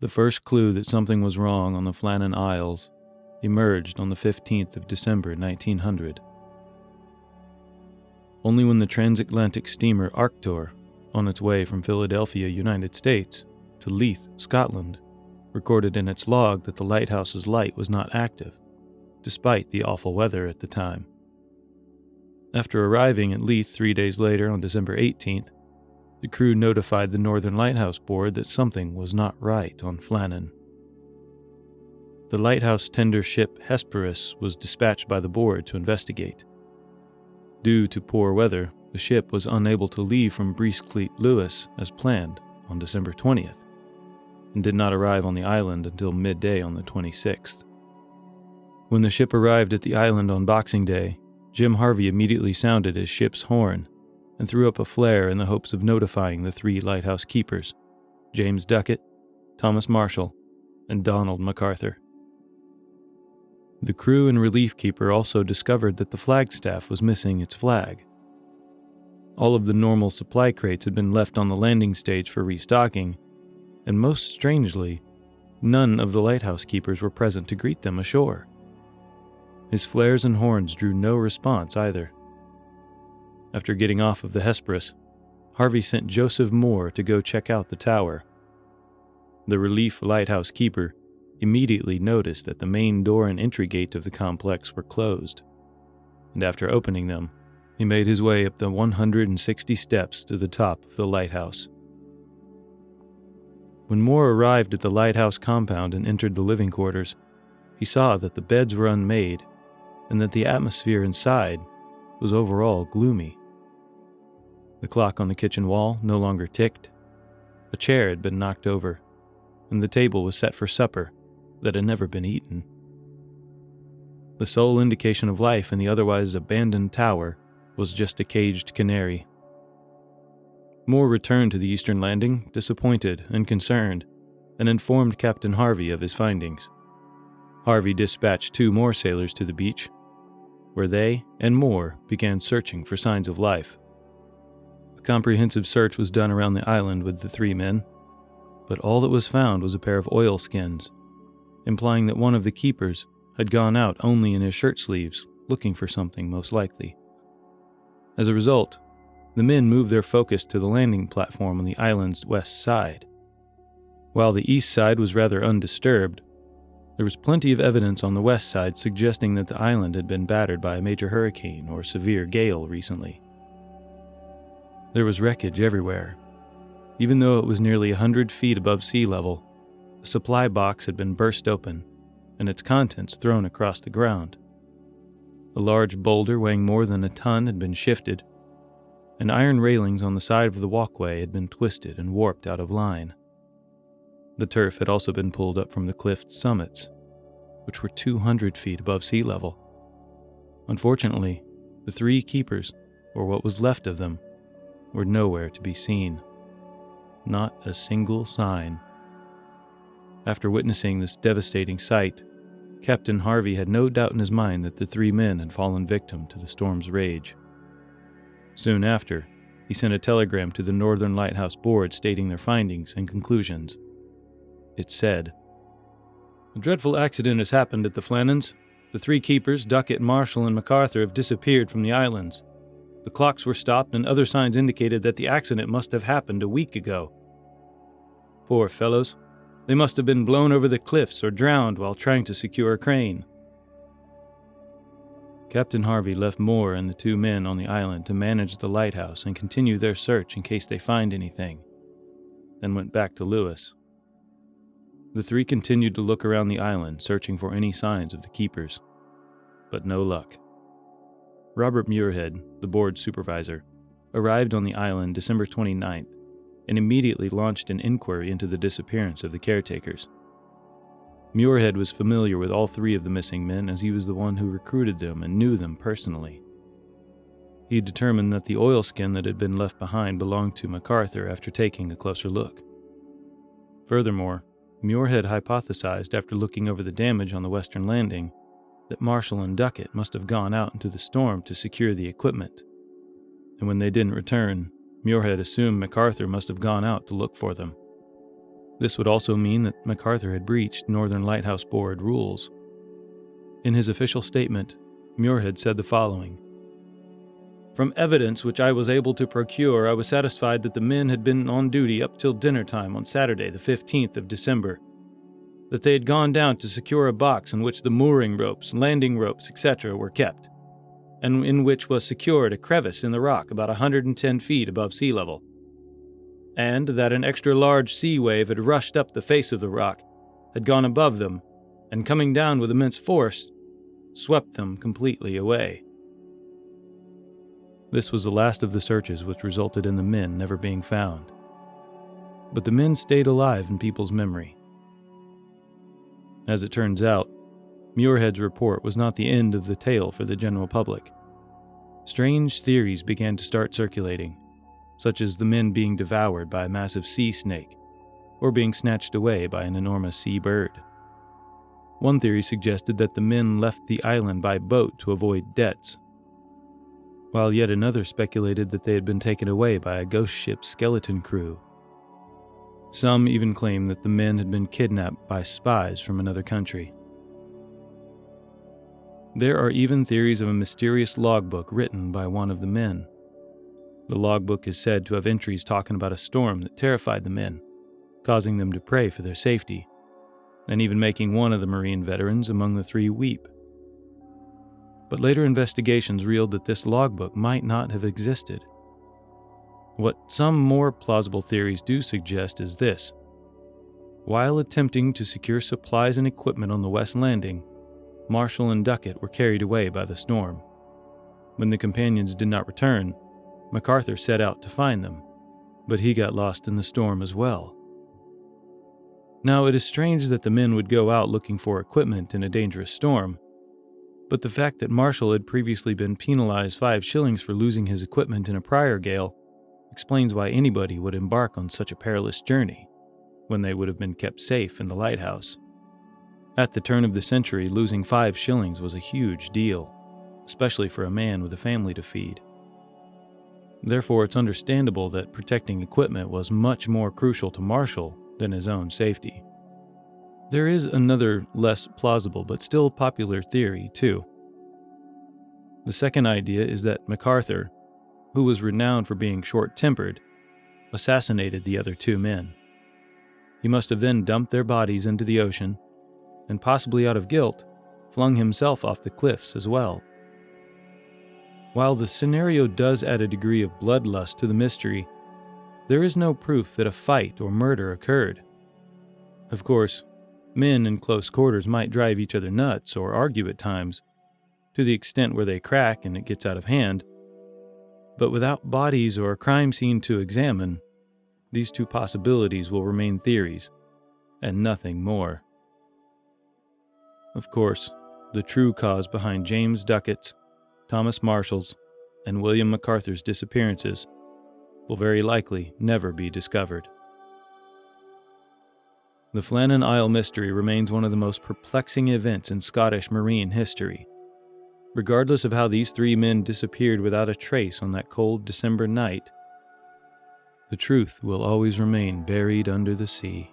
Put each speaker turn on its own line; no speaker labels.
The first clue that something was wrong on the Flannan Isles emerged on the 15th of December 1900. Only when the transatlantic steamer Arctur, on its way from Philadelphia, United States, to Leith, Scotland, recorded in its log that the lighthouse's light was not active, despite the awful weather at the time. After arriving at Leith 3 days later on December 18th, the crew notified the Northern Lighthouse Board that something was not right on Flannan. The lighthouse tender ship Hesperus was dispatched by the board to investigate. Due to poor weather, the ship was unable to leave from Breescleet Lewis as planned on December 20th, and did not arrive on the island until midday on the 26th. When the ship arrived at the island on Boxing Day, Jim Harvey immediately sounded his ship's horn and threw up a flare in the hopes of notifying the 3 lighthouse keepers, James Duckett, Thomas Marshall, and Donald MacArthur. The crew and relief keeper also discovered that the flagstaff was missing its flag. All of the normal supply crates had been left on the landing stage for restocking, and most strangely, none of the lighthouse keepers were present to greet them ashore. His flares and horns drew no response either. After getting off of the Hesperus, Harvey sent Joseph Moore to go check out the tower. The relief lighthouse keeper immediately noticed that the main door and entry gate of the complex were closed, and after opening them, he made his way up the 160 steps to the top of the lighthouse. When Moore arrived at the lighthouse compound and entered the living quarters, he saw that the beds were unmade and that the atmosphere inside was overall gloomy. The clock on the kitchen wall no longer ticked, a chair had been knocked over, and the table was set for supper that had never been eaten. The sole indication of life in the otherwise abandoned tower was just a caged canary. Moore returned to the eastern landing, disappointed and concerned, and informed Captain Harvey of his findings. Harvey dispatched 2 more sailors to the beach, where they and Moore began searching for signs of life. A comprehensive search was done around the island with the 3 men, but all that was found was a pair of oilskins, implying that one of the keepers had gone out only in his shirt sleeves, looking for something most likely. As a result, the men moved their focus to the landing platform on the island's west side. While the east side was rather undisturbed, there was plenty of evidence on the west side suggesting that the island had been battered by a major hurricane or severe gale recently. There was wreckage everywhere. Even though it was nearly 100 feet above sea level, a supply box had been burst open and its contents thrown across the ground. A large boulder weighing more than a ton had been shifted, and iron railings on the side of the walkway had been twisted and warped out of line. The turf had also been pulled up from the cliff's summits, which were 200 feet above sea level. Unfortunately, the 3 keepers, or what was left of them, were nowhere to be seen. Not a single sign. After witnessing this devastating sight, Captain Harvey had no doubt in his mind that the 3 men had fallen victim to the storm's rage. Soon after, he sent a telegram to the Northern Lighthouse Board stating their findings and conclusions. It said, "A dreadful accident has happened at the Flannans. The 3 keepers, Duckett, Marshall, and MacArthur, have disappeared from the islands. The clocks were stopped and other signs indicated that the accident must have happened a week ago. Poor fellows. They must have been blown over the cliffs or drowned while trying to secure a crane." Captain Harvey left Moore and the 2 men on the island to manage the lighthouse and continue their search in case they find anything, then went back to Lewis. The 3 continued to look around the island, searching for any signs of the keepers, but no luck. Robert Muirhead, the board supervisor, arrived on the island December 29th and immediately launched an inquiry into the disappearance of the caretakers. Muirhead was familiar with all 3 of the missing men as he was the one who recruited them and knew them personally. He determined that the oilskin that had been left behind belonged to MacArthur after taking a closer look. Furthermore, Muirhead hypothesized after looking over the damage on the western landing that Marshall and Duckett must have gone out into the storm to secure the equipment, and when they didn't return, Muirhead assumed MacArthur must have gone out to look for them. This would also mean that MacArthur had breached Northern Lighthouse Board rules. In his official statement, Muirhead said the following: "From evidence which I was able to procure, I was satisfied that the men had been on duty up till dinner time on Saturday, the 15th of December, that they had gone down to secure a box in which the mooring ropes, landing ropes, etc. were kept, and in which was secured a crevice in the rock about 110 feet above sea level, and that an extra large sea wave had rushed up the face of the rock, had gone above them, and coming down with immense force, swept them completely away." This was the last of the searches which resulted in the men never being found. But the men stayed alive in people's memory. As it turns out, Muirhead's report was not the end of the tale for the general public. Strange theories began to start circulating, such as the men being devoured by a massive sea snake, or being snatched away by an enormous sea bird. One theory suggested that the men left the island by boat to avoid debts, while yet another speculated that they had been taken away by a ghost ship's skeleton crew. Some even claimed that the men had been kidnapped by spies from another country. There are even theories of a mysterious logbook written by one of the men. The logbook is said to have entries talking about a storm that terrified the men, causing them to pray for their safety, and even making one of the Marine veterans among the three weep. But later investigations revealed that this logbook might not have existed. What some more plausible theories do suggest is this: while attempting to secure supplies and equipment on the West Landing, Marshall and Duckett were carried away by the storm. When the companions did not return, MacArthur set out to find them, but he got lost in the storm as well. Now, it is strange that the men would go out looking for equipment in a dangerous storm, but the fact that Marshall had previously been penalized 5 shillings for losing his equipment in a prior gale explains why anybody would embark on such a perilous journey, when they would have been kept safe in the lighthouse. At the turn of the century, losing 5 shillings was a huge deal, especially for a man with a family to feed. Therefore, it's understandable that protecting equipment was much more crucial to Marshall than his own safety. There is another less plausible but still popular theory, too. The second idea is that MacArthur, who was renowned for being short-tempered, assassinated the other 2 men. He must have then dumped their bodies into the ocean, and possibly out of guilt, flung himself off the cliffs as well. While the scenario does add a degree of bloodlust to the mystery, there is no proof that a fight or murder occurred. Of course, men in close quarters might drive each other nuts or argue at times, to the extent where they crack and it gets out of hand. But without bodies or a crime scene to examine, these 2 possibilities will remain theories, and nothing more. Of course, the true cause behind James Duckett's, Thomas Marshall's, and William MacArthur's disappearances will very likely never be discovered. The Flannan Isle mystery remains one of the most perplexing events in Scottish marine history. Regardless of how these 3 men disappeared without a trace on that cold December night, the truth will always remain buried under the sea.